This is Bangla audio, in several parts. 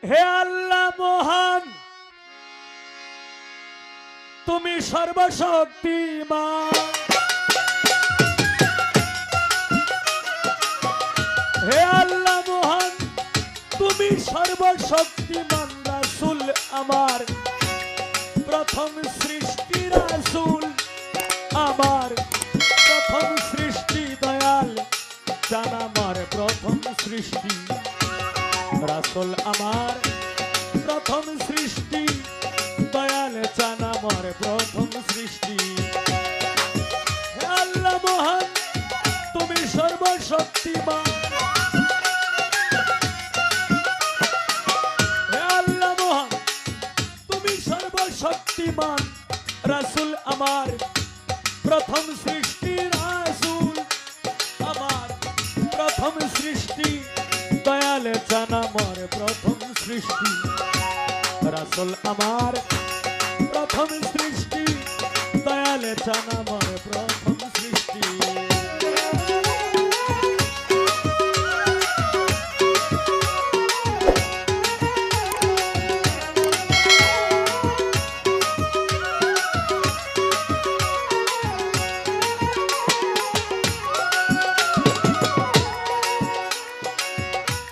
হে আল্লাহ মহান, তুমি সর্বশক্তিমান। হে আল্লাহ মহান, তুমি সর্বশক্তিমান। রাসূল আমার প্রথম সৃষ্টি, রাসূল আমার প্রথম সৃষ্টি। দয়াল চান আমার প্রথম সৃষ্টি। রাসূল আমার প্রথম সৃষ্টি। দয়াল চান আমার প্রথম সৃষ্টি। হে আল্লাহ মহান, তুমি সর্বশক্তিমান। হে আল্লাহ মহান, তুমি সর্বশক্তিমান। রাসূল আমার প্রথম সৃষ্টি, রাসূল আমার প্রথম সৃষ্টি। দয়াল চান আমার প্রথম সৃষ্টি। রাসূল আমার প্রথম সৃষ্টি। দয়াল চান আমার প্রথম সৃষ্টি।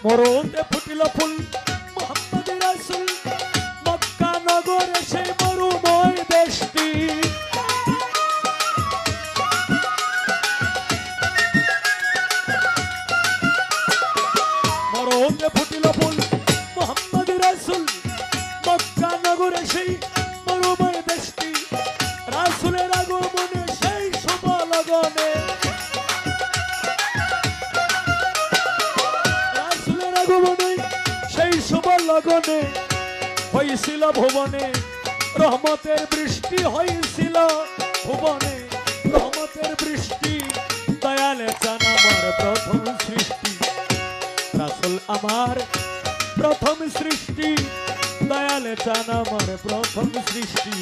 মরুতে ফুটিল ফুল মুহাম্মদ রাসূল, মক্কা নগরে সেই মরুময় দেশটি। মরুতে ফুটিল ফুল মুহাম্মদ রাসূল, মক্কা নগরে সেই মরুময় দেশটি। রাসূলের আগমনে সেই শুভ লগনে, সেই শুভ লগনে হয়েছিল ভুবনে রহমতের বৃষ্টি। হয়েছিল ভুবনে রহমতের বৃষ্টি। দয়াল চান আমার প্রথম সৃষ্টি। রাসূল আমার প্রথম সৃষ্টি। দয়াল চান আমার প্রথম সৃষ্টি।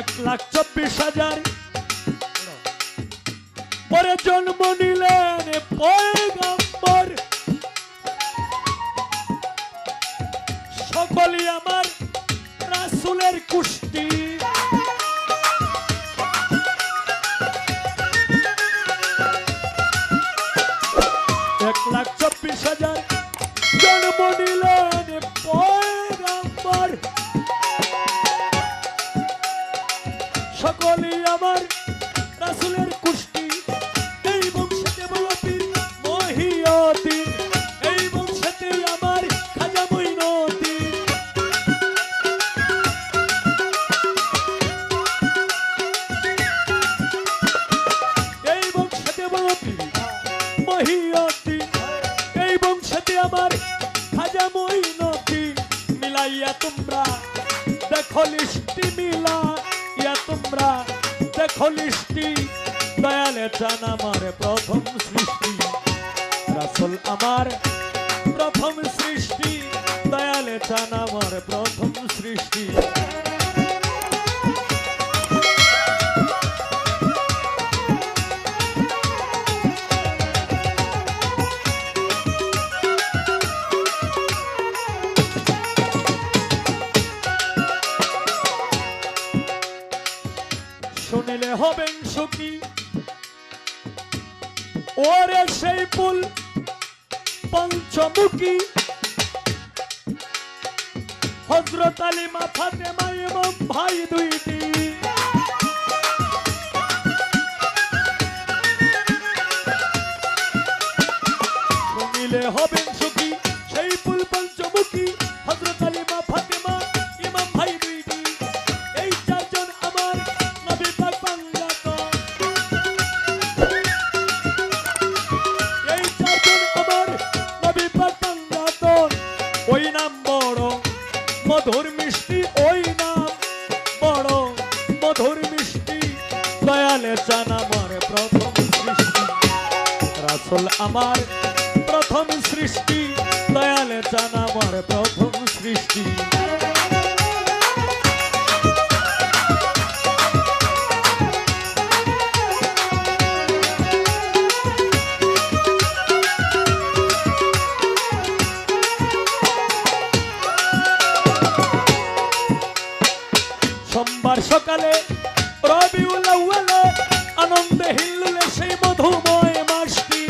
এক লাখ 24,000 পরে জন্ম নিলেন পয়গম্বর। সকলই আমার রাসূলের কুষ্টি। এক লাখ 24,000 জন্ম নিলেন পয়গম্বর। সকলই আমার রাসূলের কুষ্টি। এই বংশেতে বড় পীর মহিউদ্দিন, এই বংশেতে আমার খাজা মঈনুদ্দিন। এই বংশেতে বড় পীর মহিউদ্দিন, এই বংশেতে আমার খাজা মঈনুদ্দিন। মিলাইয়া তোমরা দেখো লিস্টি, মিলা তোমরা দেখো লিস্টি। দয়াল চান আমার প্রথম সৃষ্টি। রাসূল আমার প্রথম সৃষ্টি। দয়াল চান আমার প্রথম সৃষ্টি। শুনিলে হবেন সুখী, ওরে সেই ফুল পঞ্চমুখী। হযরত আলী মা ফাতেমা ইমাম ভাই দুইটি। শুনিলে হবেন সুখী, সেই ফুল পঞ্চমুখী। হযরত আলী মা ফাতেমা ইমাম ভাই দুইটি। এই চারজন আমার নবী পাক বাংলাদেশ। এই চারজন আমার নবী পাক বাংলাদেশ। ওই নাম বড় মধুর মিষ্টি, ওই নাম বড় মধুর মিষ্টি। দয়াল চান আমার প্রথম সৃষ্টি। রাসূল আমার প্রথম সৃষ্টি। দৃষ্টি দয়ালে চান আমার প্রথম সৃষ্টি। সোমবার সকালে রবিউল আউয়ালে আনন্দে হিল্লুলে সেই মধুময় মাসটি।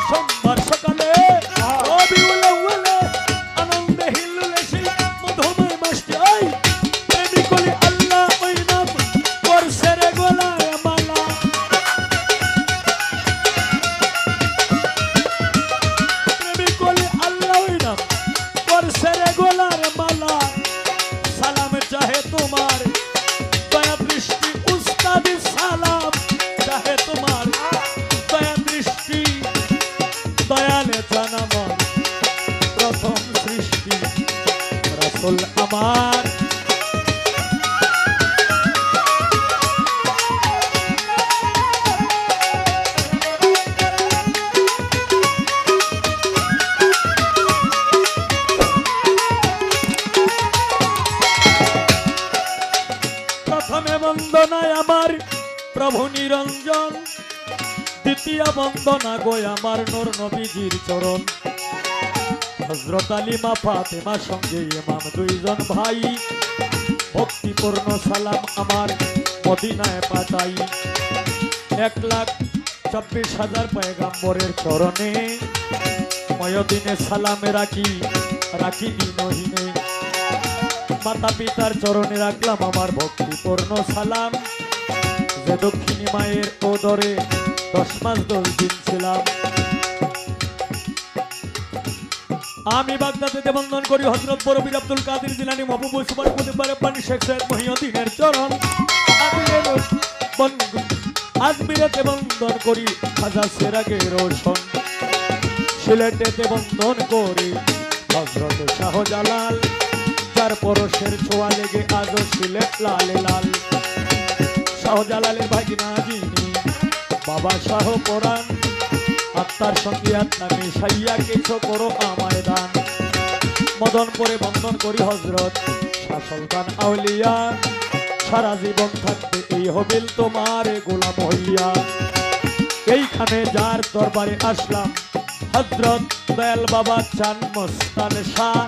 সোমবার সকালে রবিউল আউয়ালে আনন্দে হিল্লুলে সেই মধুময় মাসটি। ওই প্রেমিকলি আল্লাহ ওই নাম করছে রে গলায় মালা। প্রেমিকলি আল্লাহ ওই নাম করছে রে গলার মালা। সালাম চাহে তোমার দয়া দৃষ্টি উস্তাদি সালাম চাহে তোমার দয়া দৃষ্টি দয়ালে চান আমার প্রথম সৃষ্টি। রাসূল আমার প্রথমে বন্দনায় আমার প্রভু নিরঞ্জন, দ্বিতীয় বন্দনা গো আমার নূর নবীজির চরণ। হযরত আলী মা ফাতেমা সঙ্গে ইমাম দুইজন ভাই, ভক্তিপূর্ণ সালাম আমার মদিনায় পাঠাই। 1,24,000 পয়গম্বরের চরণে ময়দিনে সালামে রাখি রাখি দিনহীনে। মাতা পিতার চরণে রাখলাম আমার ভক্তিপূর্ণ সালাম, যে দক্ষিণী মায়ের ওদরে 10 মাস 10 দিন ছিলাম। আমি বাগদাদেতে বন্দন করি হযরত বরবীর আব্দুল কাদের জিলানী, মাহবুব সুবহান কুতুব রব্বানী শেখ সৈয়দ মহিউদ্দিনের চরণ। আজমিরেতে বন্দন করি খাজা সেরাগে রোশন। সিলেটেতে বন্দন করি হযরত শাহজালাল, যার পরশের ছোঁয়া লেগে আজও সিলেট লালে লাল। শাহজালালের ভাগিনা যিনি বাবা শাহ কোরআন, আত্মার সঙ্গে আত্মা মিশাইয়া কিছু করো আমায় দান। মদনপুরে বন্দন করি হযরত শাহ সুলতান আউলিয়া, সারা জীবন থাকতে এই হবিল তোমার গোলাম হইয়া। এইখানে যার দরবারে আসলাম হযরত দয়াল বাবা চান মস্তান শাহ,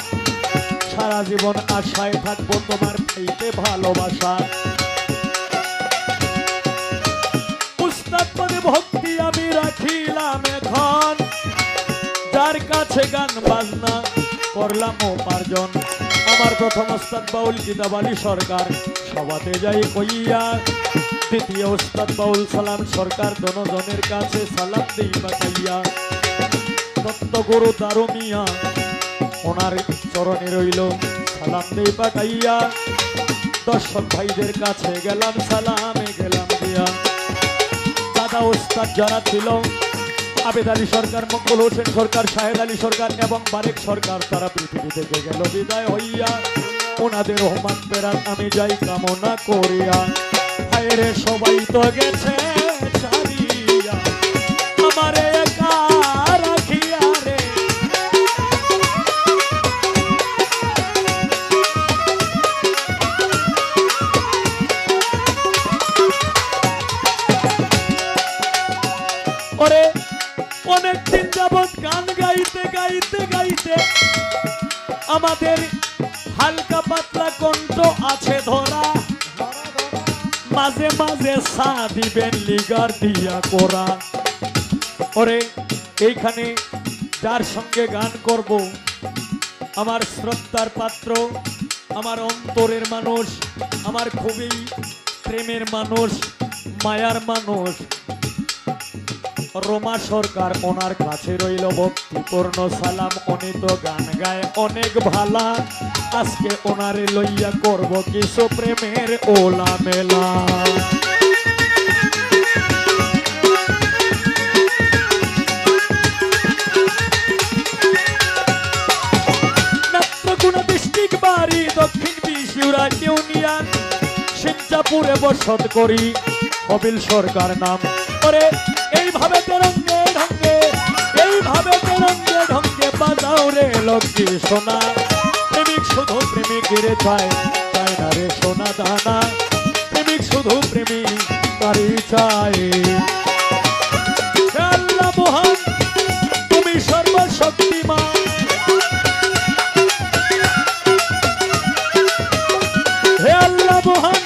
সারা জীবন আশায় থাকবো তোমার পাইতে ভালোবাসা। উস্তাদ পদে ভক্তি আমি রাখিলাম এখন, যার কাছে গান বাজনা করলাম উপার্জন। আমার প্রথম উস্তাদ বাউল কিতাব আলী সরকার, সবাতে যাই কইয়া। দ্বিতীয় উস্তাদ বাউল সালাম সরকার, দনজনের কাছে সালাম দেই বাকাইয়া। দত্তগুরু দারু মিয়া ওনার চরণে রইল সালাম দেই পাঠাইয়া। দর্শক ভাইদের কাছে গেলাম সালামে গেলাম দিয়া। দাদা ওস্তাদ যারা ছিল আবেদ আলী সরকার, মঙ্গল হোসেন সরকার, শাহেদ আলী সরকার এবং বারেক সরকার, তারা পৃথিবী থেকে গেল বিদায় হইয়া। ওনাদের রহমান পেরাত আমি যাই কামনা করিয়া। হায়রে সবাই তো গেছে ছাড়িয়া, আমারে একা রাখিয়া রে। ওরে অনেকদিন যাবৎ গান গাইতে গাইতে গাইতে আমাদের হালকা পাতলা কণ্ঠ আছে ধরা। মাঝে মাঝে সা দিবেন লিগার দিয়া করা। ওরে এইখানে যার সঙ্গে গান করব আমার শ্রদ্ধার পাত্র, আমার অন্তরের মানুষ, আমার খুবই প্রেমের মানুষ, মায়ার মানুষ রোমা সরকার, ওনার কাছে রইল ভক্তিপূর্ণ সালাম। উনি তো গান গায় অনেক ভালা, আজকে ওনারে লইয়া করব কিছু প্রেমের ওলা মেলা। নেত্রকোনা ডিস্ট্রিক্ট বাড়ি, দক্ষিণ বিশিউরা ইউনিয়ন, মির্জাপুরে বসত করি কবিল সরকার নাম করে। এইভাবে তেরঙ্গে ঢঙ্গে, এইভাবে তেরঙ্গে ঢঙ্গে বাজাও রে লক্ষ্মী সোনা। প্রেমিক শুধু প্রেমিকের চায়, চায় না রে সোনা দানা। প্রেমিক শুধু প্রেমিক তারই চায়। হে আল্লাহ মহান, তুমি সর্বশক্তিমান। হে আল্লাহ মহান,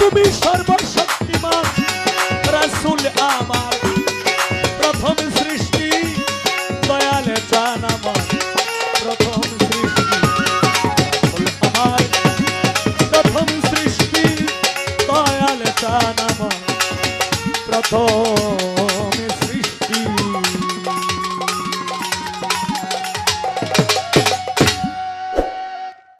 তুমি সর্বশক্তিমান। রাসূল আমার প্রথম সৃষ্টি, দয়াল চান আমার প্রথম সৃষ্টি। রাসূল আমার প্রথম সৃষ্টি, দয়াল চান আমার প্রথম